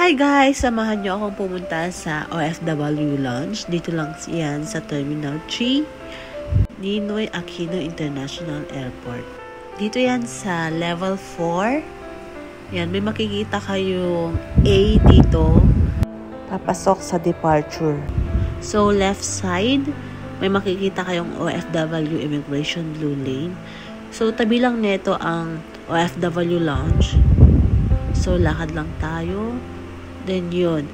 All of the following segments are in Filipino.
Hi guys! Samahan niyo akong pumunta sa OFW Lounge. Dito lang yan sa Terminal 3, Ninoy Aquino International Airport. Dito yan sa level 4. Yan, may makikita kayong A dito. Papasok sa departure. So, left side, may makikita kayong OFW Immigration Blue Lane. So, tabi lang nito ang OFW Lounge. So, lakad lang tayo. Then, yun.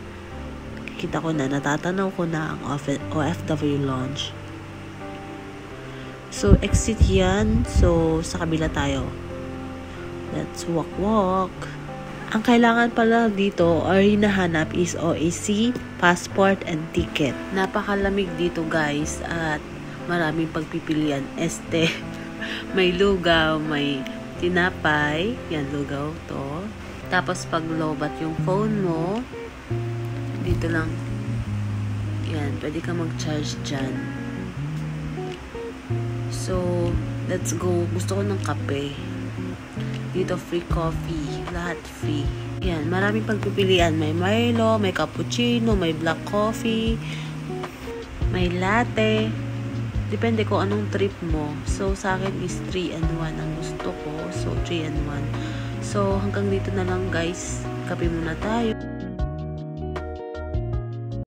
Kita ko na, natatanaw ko na ang OFW Lounge. So, exit yan. So, sa kabila tayo. Let's walk. Ang kailangan pala dito or hinahanap is OAC, passport, and ticket. Napakalamig dito guys at maraming pagpipilian. May lugaw, may tinapay. Yan, lugaw to. Tapos pag lobat yung phone mo, dito lang. Yan, pwede ka mag-charge dyan. So, let's go. Gusto ko ng kape. Dito free coffee. Lahat free. Yan, maraming pagpipilian. May Milo, may cappuccino, may black coffee, may latte. Depende ko anong trip mo. So, sa akin is 3-in-1 ang gusto ko. So, 3-in-1. So, hanggang dito na lang guys. Kape muna tayo.